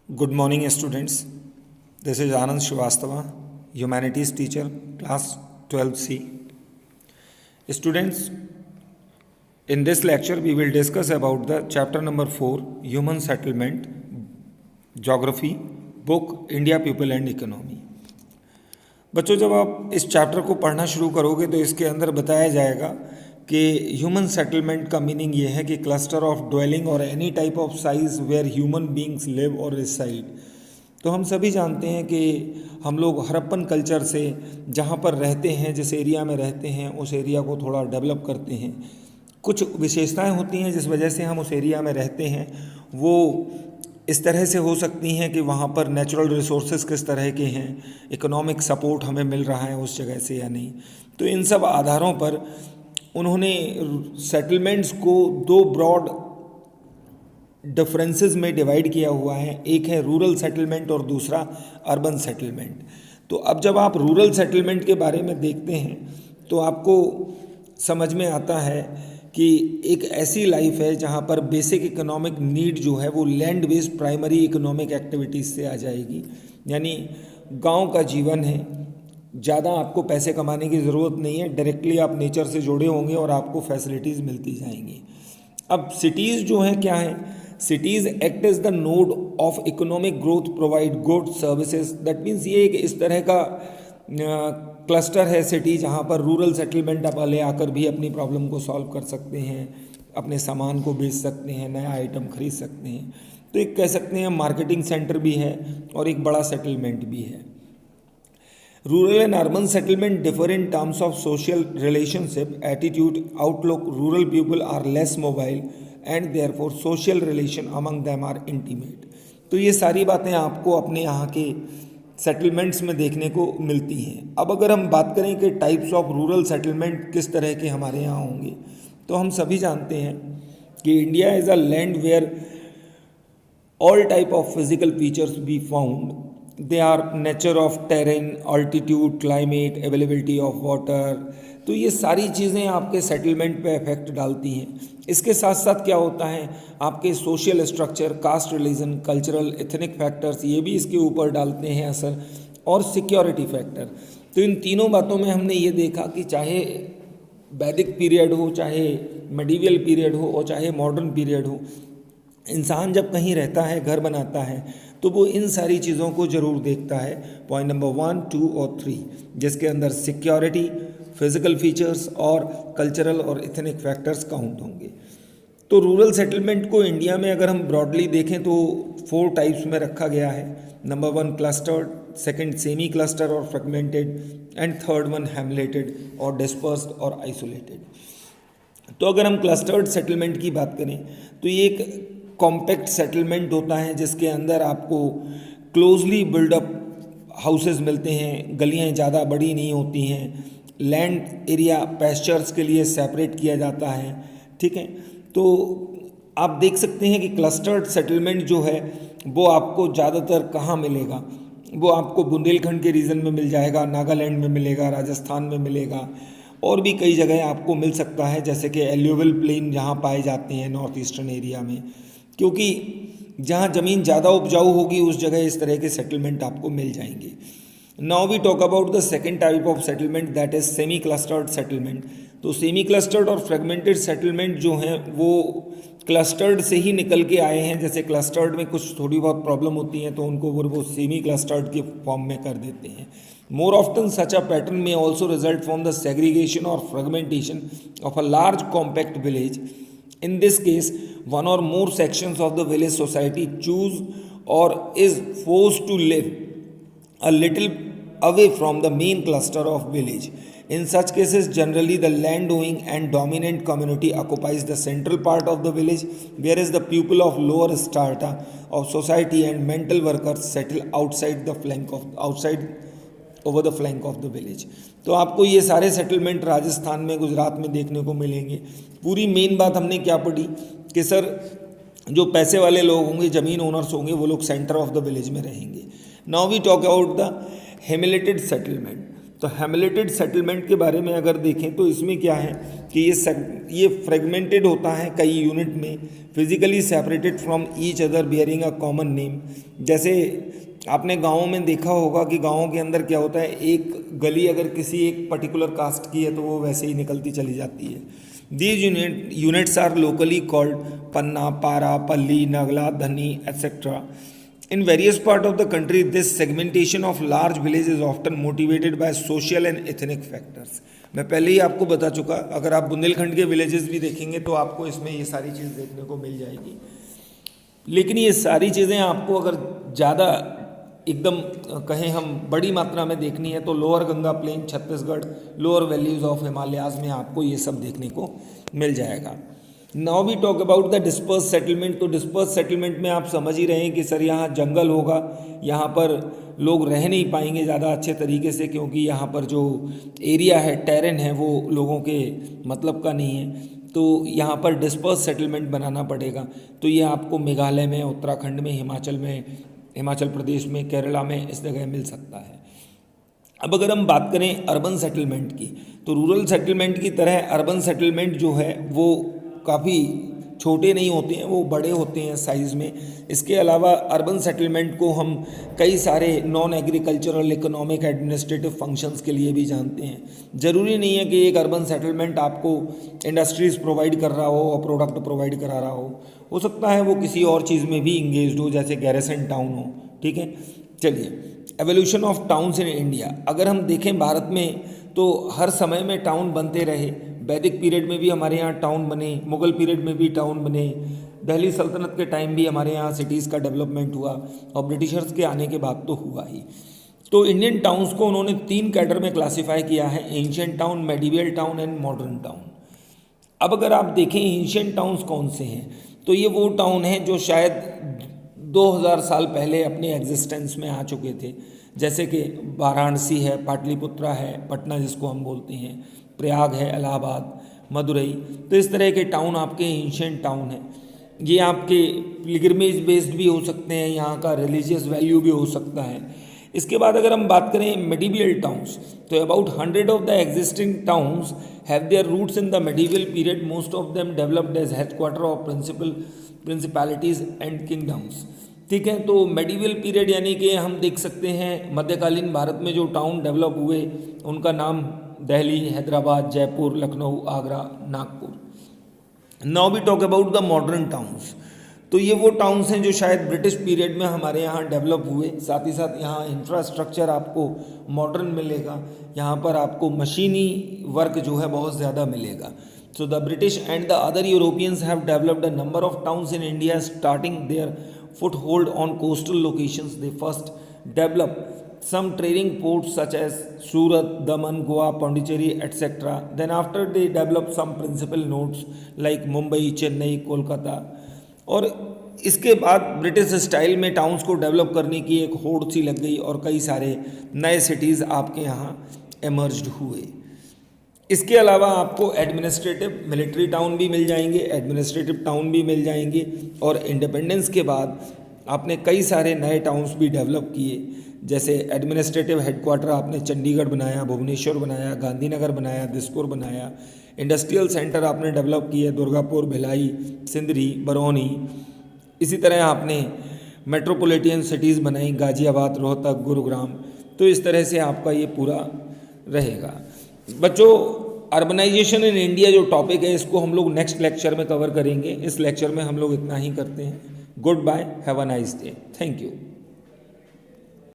Good morning, students. This is Anand Srivastava, Humanities teacher, class 12C. Students, in this lecture, we will discuss about the chapter number 4, Human Settlement, Geography, book India, People and Economy. बच्चों, जब आप इस chapter को पढ़ना शुरू करोगे तो इसके अंदर बताया जाएगा कि ह्यूमन सेटलमेंट का मीनिंग ये है कि क्लस्टर ऑफ ड्वेलिंग और any type of size where human beings live और रिसाइड। तो हम सभी जानते हैं कि हम लोग हड़प्पन कल्चर से जहाँ पर रहते हैं, जिस एरिया में रहते हैं, उस एरिया को थोड़ा डेवलप करते हैं। कुछ विशेषताएं होती हैं जिस वजह से हम उस एरिया में रहते हैं, वो इस तरह से हो सकती हैं कि वहाँ पर नेचुरल रिसोर्सेज किस तरह के हैं, इकोनॉमिक सपोर्ट हमें मिल रहा है उस जगह से या नहीं। तो इन सब आधारों पर उन्होंने सेटलमेंट्स को दो ब्रॉड डिफरेंसेस में डिवाइड किया हुआ है। एक है रूरल सेटलमेंट और दूसरा अर्बन सेटलमेंट। तो अब जब आप रूरल सेटलमेंट के बारे में देखते हैं तो आपको समझ में आता है कि एक ऐसी लाइफ है जहाँ पर बेसिक इकोनॉमिक नीड जो है वो land based primary economic activities से आ जाएगी। यानी गांव का जीवन है, ज़्यादा आपको पैसे कमाने की ज़रूरत नहीं है, डायरेक्टली आप नेचर से जुड़े होंगे और आपको फैसिलिटीज़ मिलती जाएंगी। अब सिटीज़ जो हैं क्या हैं? Cities act as the node of economic growth, provide good services. That means ये एक इस तरह का क्लस्टर है सिटी जहाँ पर रूरल सेटलमेंट वाले आकर भी अपनी प्रॉब्लम को सॉल्व कर सकते हैं, अपने सामान को बेच सकते हैं, नया आइटम खरीद सकते हैं। तो एक कह सकते हैं मार्केटिंग सेंटर भी है और एक बड़ा सेटलमेंट भी है। Rural and urban settlement differ in terms of social relationship, attitude, outlook. Rural people are less mobile and therefore social relation among them are intimate. तो ये सारी बातें आपको अपने यहाँ के सेटलमेंट्स में देखने को मिलती हैं। अब अगर हम बात करें कि टाइप्स ऑफ रूरल सेटलमेंट किस तरह के हमारे यहाँ होंगे, तो हम सभी जानते हैं कि India is a land where all type of physical features be found. They are nature of terrain, altitude, climate, availability of water. तो ये सारी चीज़ें आपके सेटलमेंट पे इफेक्ट डालती हैं। इसके साथ साथ क्या होता है, आपके social structure, caste, religion, cultural, ethnic factors, ये भी इसके ऊपर डालते हैं असर, और सिक्योरिटी फैक्टर। तो इन तीनों बातों में हमने ये देखा कि चाहे वैदिक पीरियड हो, चाहे मेडिवल पीरियड हो और चाहे मॉडर्न पीरियड हो, इंसान जब कहीं रहता है, घर बनाता है, तो वो इन सारी चीज़ों को ज़रूर देखता है। पॉइंट नंबर 1, 2 और 3, जिसके अंदर सिक्योरिटी, फिजिकल फीचर्स और कल्चरल और एथनिक फैक्टर्स काउंट होंगे। तो रूरल सेटलमेंट को इंडिया में अगर हम ब्रॉडली देखें तो 4 टाइप्स में रखा गया है। Number 1 clustered, second semi cluster और फ्रेगमेंटेड, एंड थर्ड वन हैमलेटेड और डिस्पर्स्ड और आइसोलेटेड। तो अगर हम क्लस्टर्ड सेटलमेंट की बात करें तो ये एक कॉम्पैक्ट सेटलमेंट होता है जिसके अंदर आपको क्लोजली बिल्डअप हाउसेस मिलते हैं, गलियाँ ज़्यादा बड़ी नहीं होती हैं, लैंड एरिया पैस्चर्स के लिए सेपरेट किया जाता है। ठीक है, तो आप देख सकते हैं कि क्लस्टर्ड सेटलमेंट जो है वो आपको ज़्यादातर कहाँ मिलेगा, वो आपको बुंदेलखंड के रीजन में मिल जाएगा, नागालैंड में मिलेगा, राजस्थान में मिलेगा, और भी कई जगह आपको मिल सकता है, जैसे कि एल्यूवियल प्लेन जहाँ पाए जाते हैं नॉर्थ ईस्टर्न एरिया में, क्योंकि जहाँ ज़मीन ज़्यादा उपजाऊ होगी उस जगह इस तरह के सेटलमेंट आपको मिल जाएंगे। Now we talk about the second type of settlement, that is semi clustered settlement. तो सेमी क्लस्टर्ड और फ्रेगमेंटेड सेटलमेंट जो हैं वो क्लस्टर्ड से ही निकल के आए हैं। जैसे क्लस्टर्ड में कुछ थोड़ी बहुत प्रॉब्लम होती हैं तो उनको वो सेमी क्लस्टर्ड के फॉर्म में कर देते हैं। More often such a pattern में also result from the segregation और fragmentation of a large compact village. In this case, one or more sections of the village society choose or is forced to live a little away from the main cluster of village. In such cases, generally the land-owning and dominant community occupies the central part of the village, whereas the people of lower strata of society and mental workers settle outside over the flank of the village. तो आपको ये सारे settlement Rajasthan में, गुजरात में देखने को मिलेंगे। पूरी मेन बात हमने क्या पढ़ी कि सर जो पैसे वाले लोग होंगे, ज़मीन ओनर्स होंगे, वो लोग सेंटर ऑफ द विलेज में रहेंगे। Now we talk about the hamleted settlement. तो हैमलेटेड सेटलमेंट के बारे में अगर देखें तो इसमें क्या है कि ये फ्रेगमेंटेड होता है कई यूनिट में, physically separated from each other bearing a common name. जैसे आपने गाँवों में देखा होगा कि गाँवों के अंदर क्या होता है, एक गली अगर किसी एक पर्टिकुलर कास्ट की है तो वो वैसे ही निकलती चली जाती है। These units are locally called panna, para, palli, nagla, dhani etcetera. In various part of the country, this segmentation of large villages is often motivated by social and ethnic factors. मैं पहले ही आपको बता चुका, अगर आप बुंदेलखंड के विलेजेस भी देखेंगे तो आपको इसमें ये सारी चीज़ देखने को मिल जाएगी। लेकिन ये सारी चीज़ें आपको अगर ज़्यादा एकदम कहें हम बड़ी मात्रा में देखनी है तो lower Ganga plain, Chhattisgarh, lower valleys of Himalayas में आपको ये सब देखने को मिल जाएगा। Now we talk about the disperse settlement. तो डिस्पर्स सेटलमेंट में आप समझ ही रहे हैं कि सर यहाँ जंगल होगा, यहाँ पर लोग रह नहीं पाएंगे ज़्यादा अच्छे तरीके से, क्योंकि यहाँ पर जो एरिया है, टेरेन है, वो लोगों के मतलब का नहीं है, तो यहाँ पर डिस्पर्स सेटलमेंट बनाना पड़ेगा। तो ये आपको मेघालय में, उत्तराखंड में, हिमाचल प्रदेश में, केरला में इस जगह मिल सकता है। अब अगर हम बात करें अर्बन सेटलमेंट की, तो रूरल सेटलमेंट की तरह अर्बन सेटलमेंट जो है वो काफ़ी छोटे नहीं होते हैं, वो बड़े होते हैं साइज़ में। इसके अलावा अर्बन सेटलमेंट को हम कई सारे non agricultural, economic, administrative functions के लिए भी जानते हैं। ज़रूरी नहीं है कि एक अर्बन सेटलमेंट आपको इंडस्ट्रीज़ प्रोवाइड कर रहा हो और प्रोडक्ट प्रोवाइड करा रहा हो सकता है वो किसी और चीज़ में भी इंगेज्ड हो, जैसे गैरिसन टाउन हो। ठीक है, चलिए, evolution of towns in India. अगर हम देखें भारत में तो हर समय में टाउन बनते रहे। वैदिक पीरियड में भी हमारे यहाँ टाउन बने, मुगल पीरियड में भी टाउन बने, दिल्ली सल्तनत के टाइम भी हमारे यहाँ सिटीज़ का डेवलपमेंट हुआ, और ब्रिटिशर्स के आने के बाद तो हुआ ही। तो इंडियन टाउन्स को उन्होंने 3 कैडर में क्लासीफाई किया है, ancient town, medieval town and modern town. अब अगर आप देखें एंशिएंट टाउन्स कौन से हैं, तो ये वो टाउन हैं जो शायद 2000 साल पहले अपने एग्जिस्टेंस में आ चुके थे, जैसे कि वाराणसी है, पाटलिपुत्रा है, पटना जिसको हम बोलते हैं, प्रयाग है, इलाहाबाद, मदुरई। तो इस तरह के टाउन आपके एंशिएंट टाउन हैं। ये आपके पिलग्रिमेज बेस्ड भी हो सकते हैं, यहाँ का रिलीजियस वैल्यू भी हो सकता है। इसके बाद अगर हम बात करें मेडिवल टाउन्स, तो about 100 of the existing towns have their roots in the medieval period, most of them developed as headquarter of principalities and kingdoms. ठीक है, तो मेडिवल पीरियड यानी कि हम देख सकते हैं मध्यकालीन भारत में जो टाउन डेवलप हुए उनका नाम Delhi, Hyderabad, Jaipur, Lucknow, Agra, Nagpur. Now we talk about the modern towns. तो ये वो टाउन्स हैं जो शायद ब्रिटिश पीरियड में हमारे यहाँ डेवलप हुए। साथ ही साथ यहाँ इंफ्रास्ट्रक्चर आपको मॉडर्न मिलेगा, यहाँ पर आपको मशीनी वर्क जो है बहुत ज़्यादा मिलेगा। So the British and the other Europeans have developed a number of towns in India, starting there foothold on coastal locations. They first developed some trading ports such as Surat, Daman, Goa, Pondicherry, etc. Then after they developed some principal nodes like Mumbai, Chennai, Kolkata. और इसके बाद British style में towns को develop करने की एक होड़ सी लग गई और कई सारे नए सिटीज़ आपके यहाँ एमर्ज्ड हुए। इसके अलावा आपको एडमिनिस्ट्रेटिव मिलिट्री टाउन भी मिल जाएंगे, एडमिनिस्ट्रेटिव टाउन भी मिल जाएंगे, और इंडिपेंडेंस के बाद आपने कई सारे नए टाउन्स भी डेवलप किए, जैसे एडमिनिस्ट्रेटिव हेडक्वार्टर आपने चंडीगढ़ बनाया, भुवनेश्वर बनाया, गांधीनगर बनाया, दिसपुर बनाया। इंडस्ट्रियल सेंटर आपने डेवलप किए, दुर्गापुर, भिलाई, सिंदरी, बरौनी। इसी तरह आपने मेट्रोपॉलिटन सिटीज़ बनाई, गाजियाबाद, रोहतक, गुरुग्राम। तो इस तरह से आपका ये पूरा रहेगा। बच्चों, अर्बनाइजेशन इन इंडिया जो टॉपिक है इसको हम लोग नेक्स्ट लेक्चर में कवर करेंगे। इस लेक्चर में हम लोग इतना ही करते हैं। Goodbye, have a nice day, thank you.